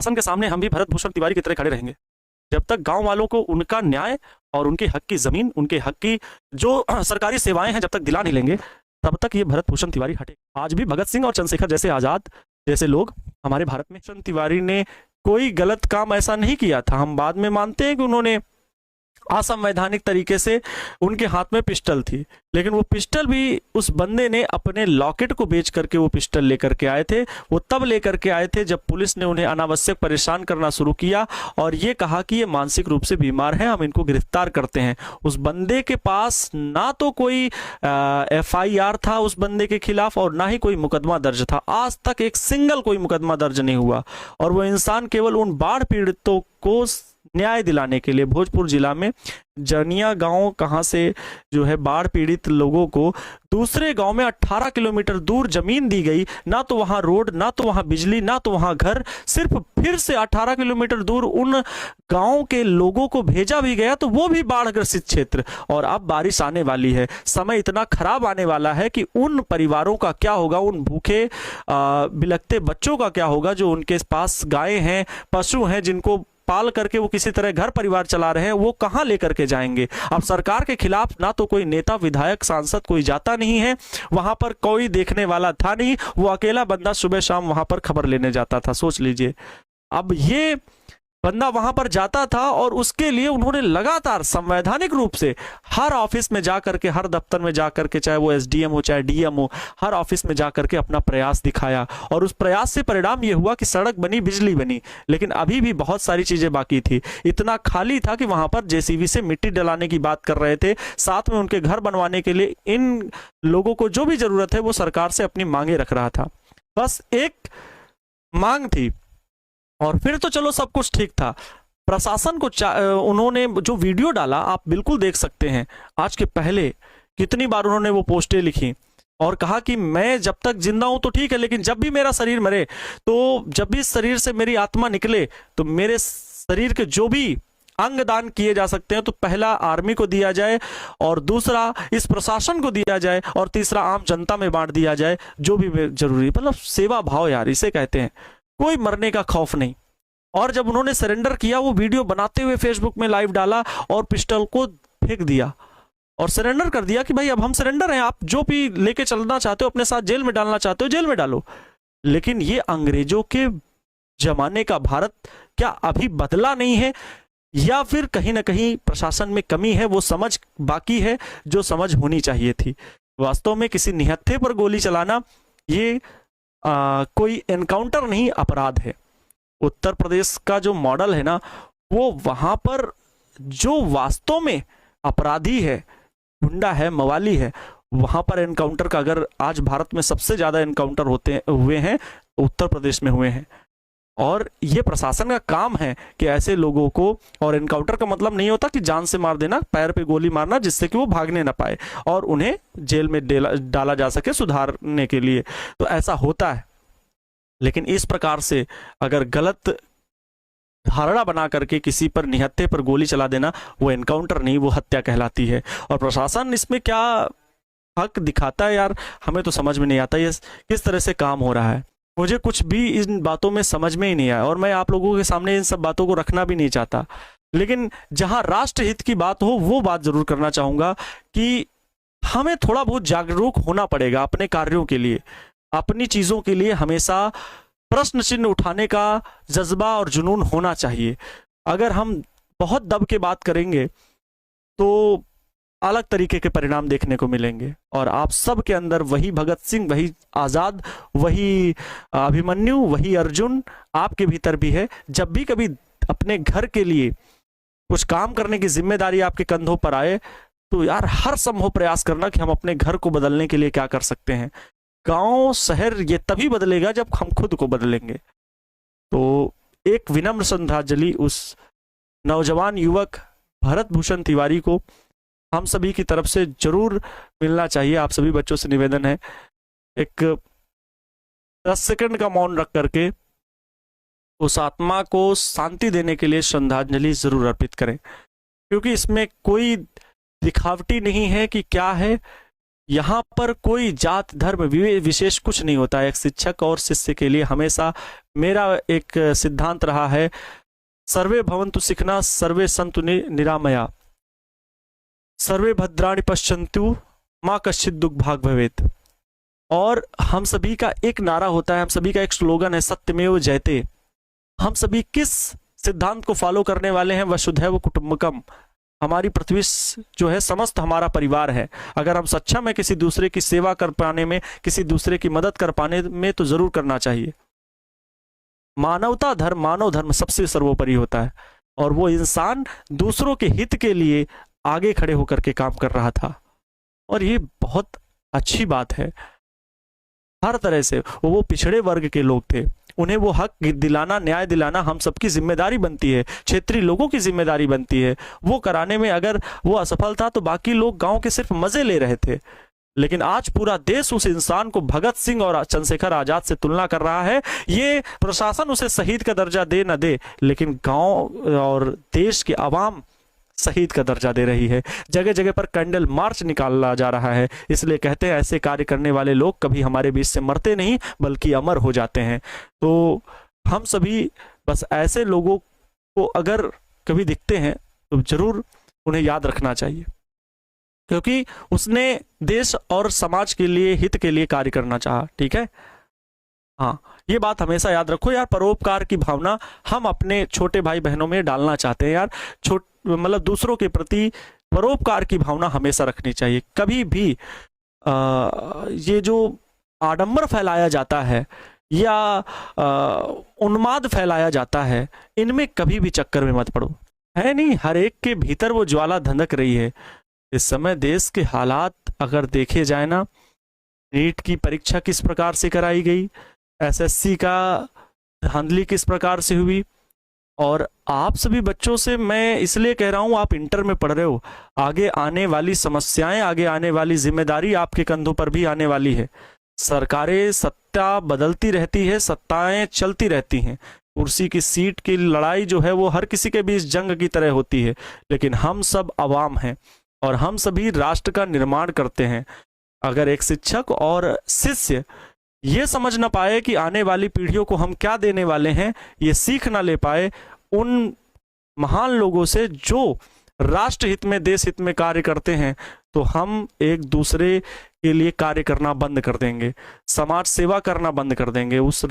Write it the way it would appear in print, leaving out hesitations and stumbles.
शासन के सामने हम भी भरत भूषण तिवारी की तरह खड़े रहेंगे। जब तक गांव वालों को उनका न्याय और उनके हक की जमीन, उनके हक की जो सरकारी सेवाएं हैं, जब तक दिला नहीं लेंगे, तब तक ये भरत भूषण तिवारी हटे। आज भी भगत सिंह और चंद्रशेखर जैसे आजाद जैसे लोग हमारे भारत में, भूषण तिवारी ने कोई गलत काम ऐसा नहीं किया था। हम बाद में मानते हैं कि उन्होंने असंवैधानिक तरीके से, उनके हाथ में पिस्टल थी, लेकिन वो पिस्टल भी उस बंदे ने अपने लॉकेट को बेच करके वो पिस्टल लेकर के आए थे। वो तब लेकर के आए थे जब पुलिस ने उन्हें अनावश्यक परेशान करना शुरू किया और ये कहा कि ये मानसिक रूप से बीमार है, हम इनको गिरफ्तार करते हैं। उस बंदे के पास ना तो कोई FIR था उस बंदे के खिलाफ और ना ही कोई मुकदमा दर्ज था। आज तक एक सिंगल कोई मुकदमा दर्ज नहीं हुआ और वो इंसान केवल उन बाढ़ पीड़ितों को न्याय दिलाने के लिए, भोजपुर जिला में जनिया गांव कहां से जो है बाढ़ पीड़ित लोगों को दूसरे गांव में 18 किलोमीटर दूर जमीन दी गई, ना तो वहां रोड, ना तो वहां बिजली, ना तो वहां घर, सिर्फ फिर से 18 किलोमीटर दूर उन गांव के लोगों को भेजा भी गया, तो वो भी बाढ़ ग्रसित क्षेत्र। और अब बारिश आने वाली है, समय इतना खराब आने वाला है कि उन परिवारों का क्या होगा, उन भूखे बिलखते बच्चों का क्या होगा जो उनके पास गायें हैं, पशु हैं, जिनको पाल करके वो किसी तरह घर परिवार चला रहे हैं, वो कहां लेकर के जाएंगे। अब सरकार के खिलाफ ना तो कोई नेता, विधायक, सांसद कोई जाता नहीं है, वहां पर कोई देखने वाला था नहीं, वो अकेला बंदा सुबह शाम वहां पर खबर लेने जाता था। सोच लीजिए, अब ये बंदा वहां पर जाता था और उसके लिए उन्होंने लगातार संवैधानिक रूप से हर ऑफिस में जाकर के, हर दफ्तर में जाकर के, चाहे वो SDM हो चाहे DM हो, हर ऑफिस में जाकर के अपना प्रयास दिखाया और उस प्रयास से परिणाम ये हुआ कि सड़क बनी, बिजली बनी, लेकिन अभी भी बहुत सारी चीजें बाकी थी। इतना खाली था कि वहां पर JCB से मिट्टी डलाने की बात कर रहे थे, साथ में उनके घर बनवाने के लिए इन लोगों को जो भी जरूरत है वो सरकार से अपनी मांगे रख रहा था। बस एक मांग थी और फिर तो चलो सब कुछ ठीक था। प्रशासन को उन्होंने जो वीडियो डाला आप बिल्कुल देख सकते हैं। आज के पहले कितनी बार उन्होंने वो पोस्टें लिखी और कहा कि मैं जब तक जिंदा हूं तो ठीक है, लेकिन जब भी मेरा शरीर मरे, तो जब भी शरीर से मेरी आत्मा निकले, तो मेरे शरीर के जो भी अंग दान किए जा सकते हैं, तो पहला आर्मी को दिया जाए और दूसरा इस प्रशासन को दिया जाए और तीसरा आम जनता में बांट दिया जाए, जो भी जरूरी। मतलब सेवा भाव यार, इसे कहते हैं। कोई मरने का खौफ नहीं। और जब उन्होंने सरेंडर किया, वो वीडियो बनाते हुए फेसबुक में लाइव डाला और पिस्टल को फेंक दिया और सरेंडर कर दिया कि भाई अब हम सरेंडर हैं, आप जो भी लेके चलना चाहते हो, अपने साथ जेल में डालना चाहते हो, जेल में डालो। लेकिन ये अंग्रेजों के जमाने का भारत क्या अभी बदला नहीं है, या फिर कहीं ना कहीं प्रशासन में कमी है, वो समझ बाकी है जो समझ होनी चाहिए थी। वास्तव में किसी निहत्थे पर गोली चलाना ये कोई एनकाउंटर नहीं, अपराध है। उत्तर प्रदेश का जो मॉडल है ना, वो वहां पर जो वास्तव में अपराधी है, गुंडा है, मवाली है, वहां पर एनकाउंटर का, अगर आज भारत में सबसे ज्यादा एनकाउंटर हुए हैं उत्तर प्रदेश में हुए हैं। और ये प्रशासन का काम है कि ऐसे लोगों को, और एनकाउंटर का मतलब नहीं होता कि जान से मार देना, पैर पे गोली मारना जिससे कि वो भागने ना पाए और उन्हें जेल में डाला जा सके सुधारने के लिए, तो ऐसा होता है। लेकिन इस प्रकार से अगर गलत धारणा बना करके किसी पर, निहत्थे पर गोली चला देना, वो एनकाउंटर नहीं, वो हत्या कहलाती है। और प्रशासन इसमें क्या हक दिखाता है यार, हमें तो समझ में नहीं आता ये किस तरह से काम हो रहा है। मुझे कुछ भी इन बातों में समझ में ही नहीं आया और मैं आप लोगों के सामने इन सब बातों को रखना भी नहीं चाहता। लेकिन जहां राष्ट्रहित की बात हो, वो बात जरूर करना चाहूंगा कि हमें थोड़ा बहुत जागरूक होना पड़ेगा अपने कार्यों के लिए, अपनी चीजों के लिए हमेशा प्रश्न चिन्ह उठाने का जज्बा और जुनून होना चाहिए। अगर हम बहुत दब के बात करेंगे तो अलग तरीके के परिणाम देखने को मिलेंगे। और आप सब के अंदर वही भगत सिंह, वही आजाद, वही अभिमन्यु, वही अर्जुन आपके भीतर भी है। जब भी कभी अपने घर के लिए कुछ काम करने की जिम्मेदारी आपके कंधों पर आए, तो यार हर संभव प्रयास करना कि हम अपने घर को बदलने के लिए क्या कर सकते हैं। गांव शहर ये तभी बदलेगा जब हम खुद को बदलेंगे। तो एक विनम्र श्रद्धांजलि उस नौजवान युवक भरत भूषण तिवारी को हम सभी की तरफ से जरूर मिलना चाहिए। आप सभी बच्चों से निवेदन है, एक 10 सेकंड का मौन रख करके उस आत्मा को शांति देने के लिए श्रद्धांजलि जरूर अर्पित करें, क्योंकि इसमें कोई दिखावटी नहीं है कि क्या है, यहाँ पर कोई जात धर्म विशेष कुछ नहीं होता है। एक शिक्षक और शिष्य के लिए हमेशा मेरा एक सिद्धांत रहा है, सर्वे भवन्तु सुखिनः सर्वे सन्तु निरामया सर्वे भद्राणि पश्यन्तु माँ कश्चित् दुर्भाग् भवेत्। और हम सभी का एक नारा होता है, हम सभी का एक स्लोगन है, सत्यमेव जयते। हम सभी किस सिद्धांत को फॉलो करने वाले हैं? वसुधैव कुटुंबकम। हमारी पृथ्वी जो है समस्त हमारा परिवार है। अगर हम सक्षम है किसी दूसरे की सेवा कर पाने में, किसी दूसरे की मदद कर पाने में, तो जरूर करना चाहिए। मानवता धर्म, मानव धर्म सबसे सर्वोपरि होता है। और वो इंसान दूसरों के हित के लिए आगे खड़े होकर के काम कर रहा था, और ये बहुत अच्छी बात है। हर तरह से वो पिछड़े वर्ग के लोग थे, उन्हें वो हक दिलाना, न्याय दिलाना हम सबकी जिम्मेदारी बनती है, क्षेत्रीय लोगों की जिम्मेदारी बनती है। वो कराने में अगर वो असफल था तो बाकी लोग गांव के सिर्फ मजे ले रहे थे। लेकिन आज पूरा देश उस इंसान को भगत सिंह और चंद्रशेखर आजाद से तुलना कर रहा है। ये प्रशासन उसे शहीद का दर्जा दे न दे, लेकिन गांव और देश के आवाम शहीद का दर्जा दे रही है। जगह जगह पर कैंडल मार्च निकाला जा रहा है। इसलिए कहते हैं ऐसे कार्य करने वाले लोग कभी हमारे बीच से मरते नहीं बल्कि अमर हो जाते हैं। तो हम सभी बस ऐसे लोगों को अगर कभी दिखते हैं तो जरूर उन्हें याद रखना चाहिए, क्योंकि उसने देश और समाज के लिए, हित के लिए कार्य करना चाहा। ठीक है, हाँ, ये बात हमेशा याद रखो यार। परोपकार की भावना हम अपने छोटे भाई बहनों में डालना चाहते हैं यार। मतलब दूसरों के प्रति परोपकार की भावना हमेशा रखनी चाहिए। कभी भी ये जो आडंबर फैलाया जाता है या उन्माद फैलाया जाता है, इनमें कभी भी चक्कर में मत पड़ो। है नहीं, हर एक के भीतर वो ज्वाला धधक रही है। इस समय देश के हालात अगर देखे जाए ना, नीट की परीक्षा किस प्रकार से कराई गई, एसएससी का धांधली किस प्रकार से हुई, और आप सभी बच्चों से मैं इसलिए कह रहा हूं, आप इंटर में पढ़ रहे हो, आगे आने वाली समस्याएं, आगे आने वाली जिम्मेदारी आपके कंधों पर भी आने वाली है। सरकारें, सत्ता बदलती रहती है, सत्ताएं चलती रहती हैं, कुर्सी की सीट की लड़ाई जो है वो हर किसी के बीच जंग की तरह होती है। लेकिन हम सब आवाम हैं और हम सभी राष्ट्र का निर्माण करते हैं। अगर एक शिक्षक और शिष्य ये समझ ना पाए कि आने वाली पीढ़ियों को हम क्या देने वाले हैं, ये सीख ना ले पाए उन महान लोगों से जो राष्ट्र हित में, देश हित में कार्य करते हैं, तो हम एक दूसरे के लिए कार्य करना बंद कर देंगे, समाज सेवा करना बंद कर देंगे। उस